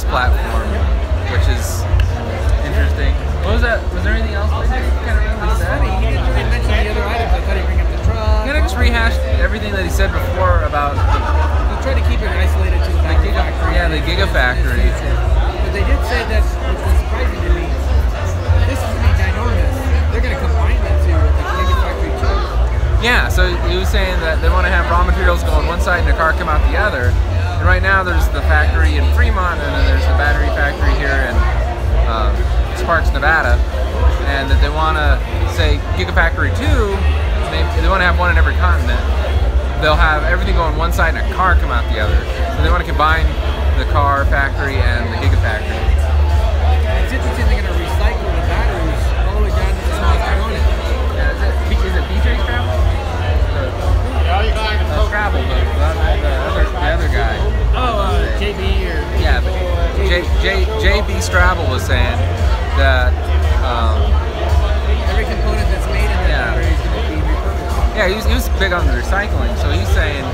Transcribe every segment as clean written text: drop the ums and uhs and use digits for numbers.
platform, which is interesting. What was that? Was there anything else that he kind of really said? He didn't really mention any other items. I thought he'd bring up the truck. He kind of just rehashed everything that he said before about. He tried to keep it isolated to the Gigafactory. Yeah, the Gigafactory. But they did say that, which was surprising to me, this is going to be ginormous. They're going to combine the two with the Gigafactory too. Yeah, so he was saying that they want to have raw materials go on one side and a car come out the other. And right now there's the factory in Fremont, and then there's the battery factory here in Sparks, Nevada. And that they want to say Gigafactory 2, they want to have one in every continent. They'll have everything go on one side and a car come out the other. So they want to combine the car factory and the Gigafactory. It's interesting they're going to recycle the batteries all the way down to the small component. Yeah, is it BJ Scrabble? Scrabble, the other guy. Oh, JB or... Yeah, but JB Scrabble was saying that... every component that's made in the battery is going to be repurposed. Yeah, he was big on the recycling, so he's saying...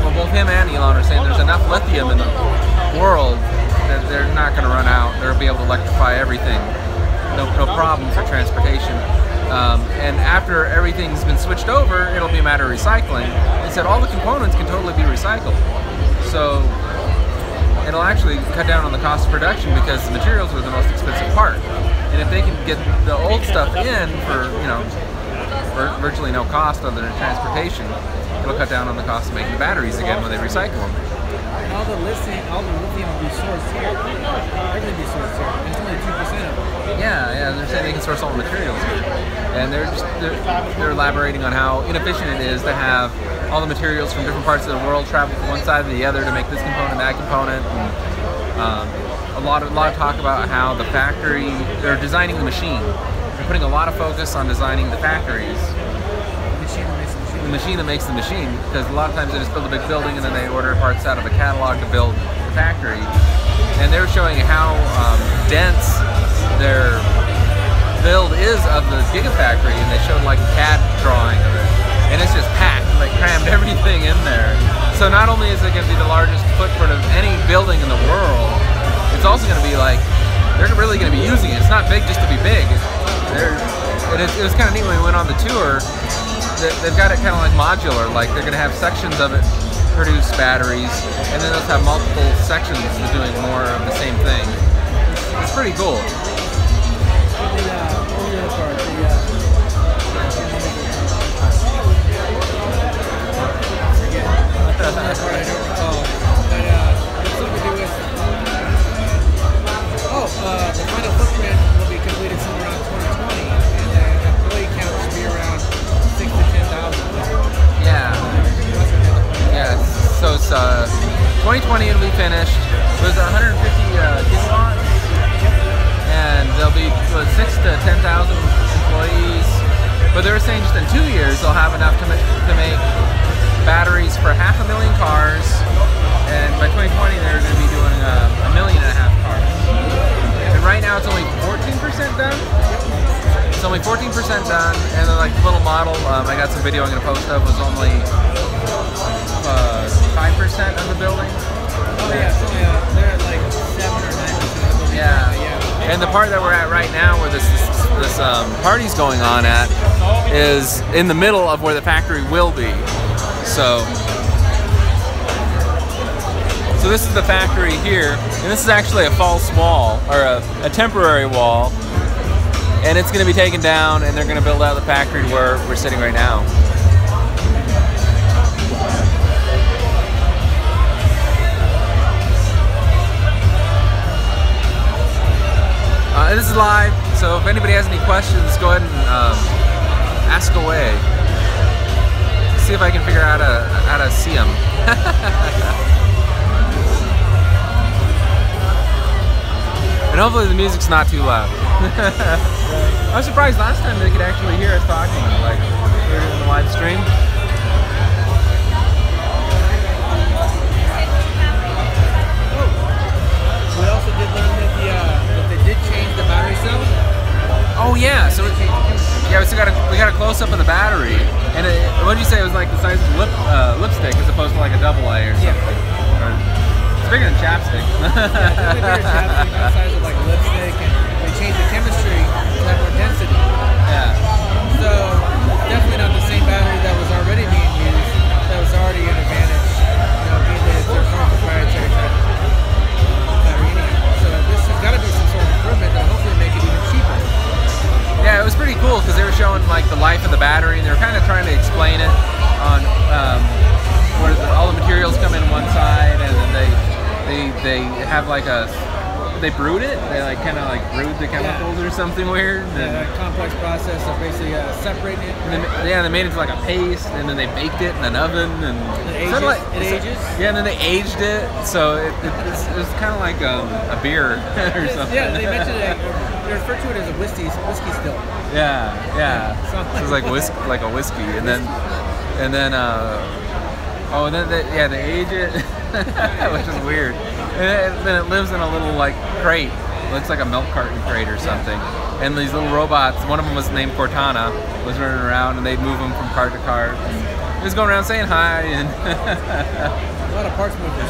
Well, both him and Elon are saying there's enough lithium in the world that they're not going to run out. They'll be able to electrify everything. No problem for transportation. And after everything's been switched over, it'll be a matter of recycling. He said all the components can totally be recycled. So it'll actually cut down on the cost of production because the materials are the most expensive part. And if they can get the old stuff in for, you know, virtually no cost other than transportation, it'll cut down on the cost of making the batteries again when they recycle them. And all the lithium will be sourced here. Everything will be sourced here. And it's only 2% of it. Yeah, they're saying they can source all the materials here. And they're elaborating on how inefficient it is to have all the materials from different parts of the world travel from one side to the other to make this component, that component. And, a lot of talk about how the factory, they're designing the machine. They're putting a lot of focus on designing the factories. The machine that makes the machine, because a lot of times they just build a big building and then they order parts out of a catalog to build the factory. And they're showing how dense their build is of the Gigafactory, and they showed like a CAD drawing of it, and it's just packed, like crammed everything in there. So not only is it going to be the largest footprint of any building in the world, it's also going to be like, they're really going to be using it. It's not big just to be big. It was kind of neat when we went on the tour. They've got it kind of like modular, like they're going to have sections of it produce batteries, and then they'll have multiple sections doing more of the same thing. It's pretty cool. The final footprint will be completed somewhere around 2020, and the employee count should be around 6,000 to 10,000. Yeah, so it's 2020 it'll be finished. It was 150 gigawatts, and there'll be 6,000 to 10,000 employees. But they were saying just in 2 years they'll have enough to make batteries for 500,000 cars, and by 2020 they're going to be doing 1.5 million cars. And right now it's only 14% done. It's only 14% done, and then like the little model, I got some video I'm going to post of, was only 5% of the building. Oh yeah, so they're at like 7 or 9% of the building. Yeah. And the part that we're at right now, where this party's going on at, is in the middle of where the factory will be. So this is the factory here, and this is actually a false wall, or a temporary wall, and it's going to be taken down, and they're going to build out the factory where we're sitting right now. This is live, so if anybody has any questions, go ahead and ask away. See if I can figure out how to see them. And hopefully the music's not too loud. I was surprised last time they could actually hear us talking, like we were doing the live stream. We also did learn that they did change the battery cell. Oh yeah, so we got a close up of the battery, and what did you say? It was like the size of a lipstick as opposed to like a AA or something. Yeah. It's bigger than chapstick. Yeah, definitely bigger chapstick, the size of like lipstick, and they changed the chemistry to have more density. Yeah. So definitely not the same battery that was already being used. That was already an advantage. You know, being that it's their own proprietary type battery anyway. So this has got to be some sort of improvement that will hopefully make it even cheaper. Yeah, it was pretty cool because they were showing like the life of the battery, and they were kind of trying to explain it on what is it, all the materials come in one side, and then they have like they brewed it. They like kind of like brewed the chemicals or something weird. Yeah, that complex process of basically separating it. They made it into like a paste, and then they baked it in an oven, and it ages. Yeah, and then they aged it, so it was kind of like a beer or something. Yeah, they mentioned it. They refer to it as a whiskey still. Yeah. So it's like a whiskey, and then they age it, which is weird. And then it lives in a little like crate, looks like a milk carton crate or something. And these little robots, one of them was named Cortana, was running around, and they'd move them from cart to cart. And he was going around saying hi, and a lot of parts movers.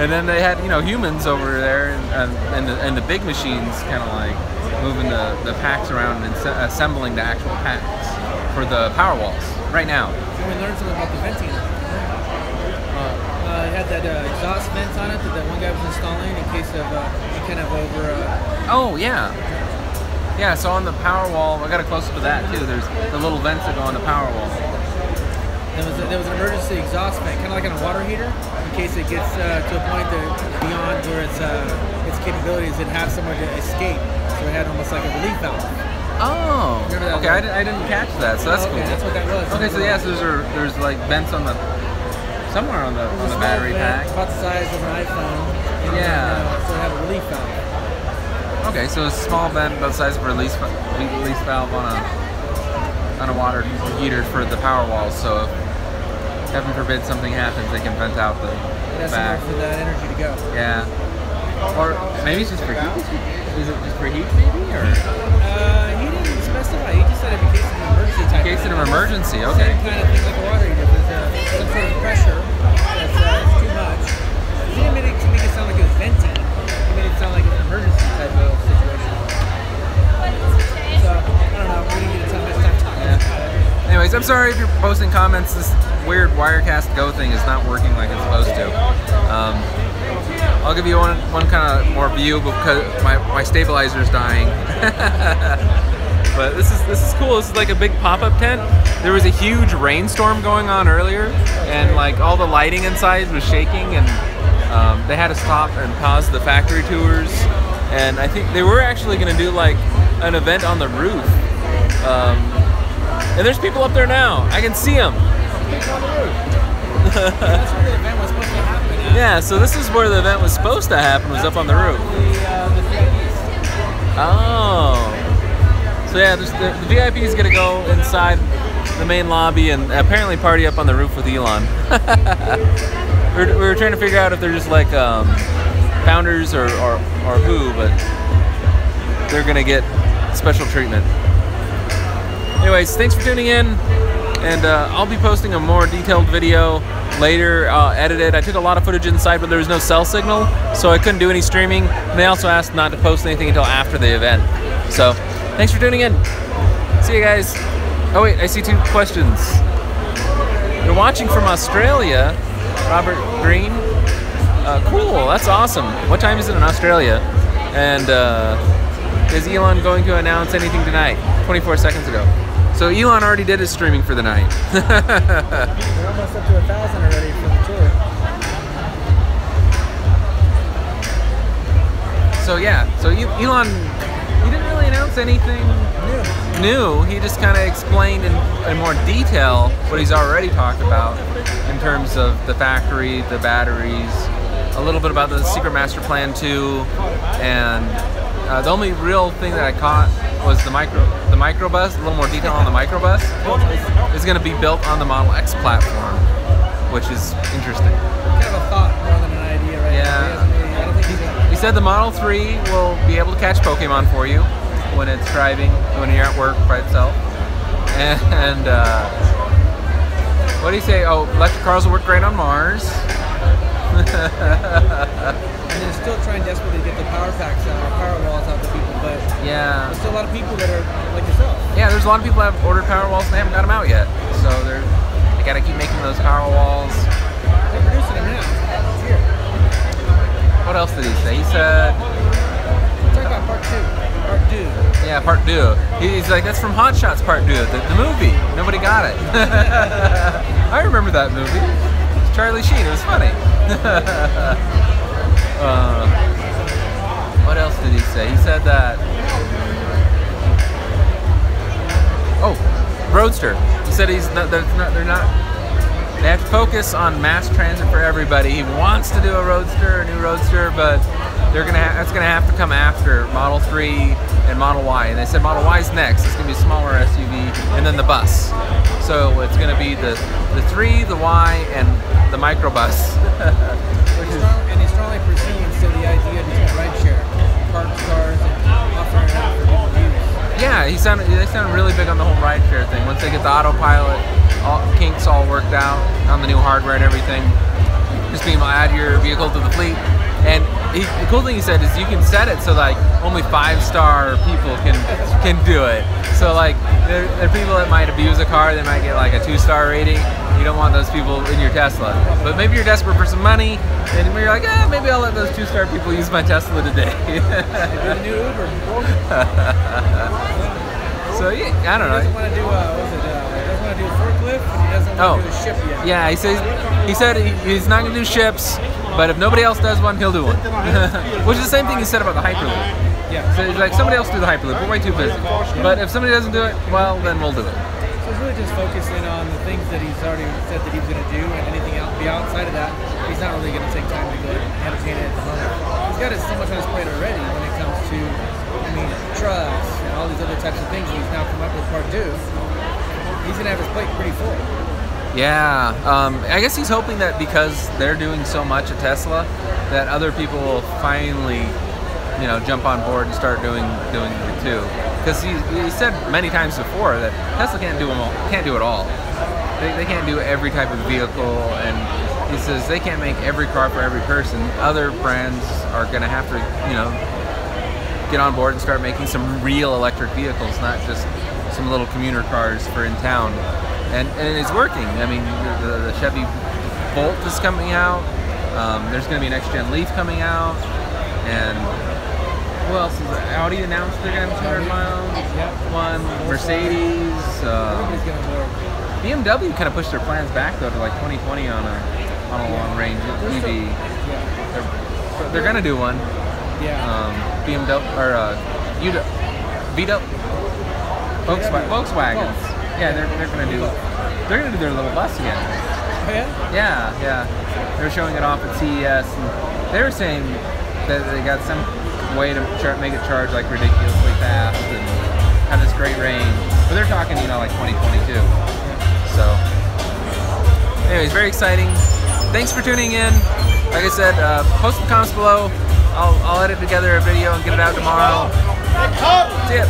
And then they had humans over there, and the big machines kind of like moving the packs around and assembling the actual packs for the power walls right now. So we learned something about the venting. It had that exhaust vent on it that one guy was installing in case of kind of over. Oh yeah. Yeah, so on the power wall, I got a close up to that too. There's the little vents that go on the power wall. There was an emergency exhaust vent, kind of like on a water heater, in case it gets to a point beyond where its capabilities and have somewhere to escape. So it had almost like a relief valve. Oh, remember that? Okay, I didn't catch that, so that's cool. That's what that was. Okay, so yes, there's like vents on somewhere on the battery pack. About the size of an iPhone. Yeah. So it had a relief valve. Okay, so a small vent about the size of a release valve on a water heater for the power walls. So if, heaven forbid, something happens, they can vent out the back. For that energy to go. Yeah. Or maybe it's just for heat. Is it just for heat, maybe? Or he didn't specify. He just said in case of an emergency type. In case of an emergency, okay. Same kind of thing like a water heater. There's some sort of pressure that's too much. He didn't make it sound like it was venting. He made it sound like an emergency type of situation. So I don't know. We didn't get a ton of time talking about it. Anyways, I'm sorry if you're posting comments. This weird Wirecast Go thing is not working like it's supposed to. I'll give you one kind of more view because my stabilizer is dying. But this is cool. This is like a big pop-up tent. There was a huge rainstorm going on earlier, and like all the lighting inside was shaking, and they had to stop and pause the factory tours. And I think they were actually going to do like an event on the roof. And there's people up there now. I can see them. That's where the event was supposed to happen. Yeah, so this is where the event was supposed to happen, was up on the roof. The VIPs. Oh. So yeah, the VIPs get to go inside the main lobby and apparently party up on the roof with Elon. we were trying to figure out if they're just like founders or who, but they're going to get special treatment. Anyways, thanks for tuning in, and I'll be posting a more detailed video later, edited. I took a lot of footage inside, but there was no cell signal, so I couldn't do any streaming. And they also asked not to post anything until after the event. So, thanks for tuning in. See you guys. Oh wait, I see 2 questions. You're watching from Australia, Robert Green. Cool, that's awesome. What time is it in Australia? And is Elon going to announce anything tonight? 24 seconds ago. So Elon already did his streaming for the night. We're almost up to 1,000 already for the tour. So yeah, so Elon, he didn't really announce anything new. He just kind of explained in more detail what he's already talked about in terms of the factory, the batteries, a little bit about the Secret Master Plan 2, and the only real thing that I caught was the microbus. A little more detail on the microbus. It's going to be built on the Model X platform, which is interesting. Kind of a thought more than an idea, right? Yeah. I don't think he said the Model 3 will be able to catch Pokemon for you when it's driving, when you're at work by itself. And what do you say? Oh, electric cars will work great on Mars. And then still trying desperately to get the power packs out, power walls out to people, but Yeah. there's still a lot of people that are like yourself. Yeah, there's a lot of people that have ordered power walls and they haven't got them out yet. So they gotta keep making those power walls. They're producing them now. It's here. What else did he say? He said, Talk about part 2. Part 2. yeah, part 2. He's like, that's from Hot Shots Part 2, the movie. Nobody got it. I remember that movie. It's Charlie Sheen. It was funny. What else did he say? He said that. Oh, Roadster. He said they're not. They have to focus on mass transit for everybody. He wants to do a new Roadster, but that's gonna have to come after Model 3 and Model Y. And they said Model Y is next. It's gonna be a smaller SUV, and then the bus. So it's gonna be the 3, the Y, and the microbus. And he's strongly pursuing still the idea of using rideshare, parked cars, and offering it out for people to use. Yeah, they sound really big on the whole rideshare thing. Once they get the autopilot kinks all worked out on the new hardware and everything, just being able to add your vehicle to the fleet. And the cool thing he said is you can set it so like only 5-star people can do it. So like there are people that might abuse a car, they might get like a 2-star rating. You don't want those people in your Tesla. But maybe you're desperate for some money, and you're like, maybe I'll let those 2-star people use my Tesla today. Maybe the new Uber. So yeah, I don't know. He doesn't want to do he doesn't want to do a forklift, and he doesn't want to do a ship yet. Yeah, he said he's not gonna do ships, but if nobody else does one, he'll do one. Which is the same thing he said about the Hyperloop. Yeah. So he's like, somebody else do the Hyperloop. We're way too busy. But if somebody doesn't do it, well, then we'll do it. So it's really just focusing on the things that he's already said that he's going to do, and anything else outside of that, he's not really going to take time to go and entertain it at the moment. He's got so much on his plate already when it comes to, trucks and all these other types of things that he's now come up with part 2. He's going to have his plate pretty full. Yeah, I guess he's hoping that because they're doing so much at Tesla, that other people will finally, jump on board and start doing it too. Because he said many times before that Tesla can't do it all. They can't do every type of vehicle, and he says they can't make every car for every person. Other brands are going to have to, get on board and start making some real electric vehicles, not just some little commuter cars for in town. And it's working. I mean, the Chevy Bolt is coming out. There's going to be an next-gen Leaf coming out, and who else is it? Audi announced they're going to have 200 miles. One, Mercedes. BMW kind of pushed their plans back though to like 2020 on a long-range EV. They're going to do one. BMW or Volkswagens. Yeah, they're going to do their little bus again. Oh, yeah? Yeah. They were showing it off at CES, and they were saying that they got some way to make it charge like ridiculously fast and have this great range. But they're talking, like 2022. So, anyways, very exciting. Thanks for tuning in. Like I said, post some comments below. I'll edit together a video and get it out tomorrow. See ya.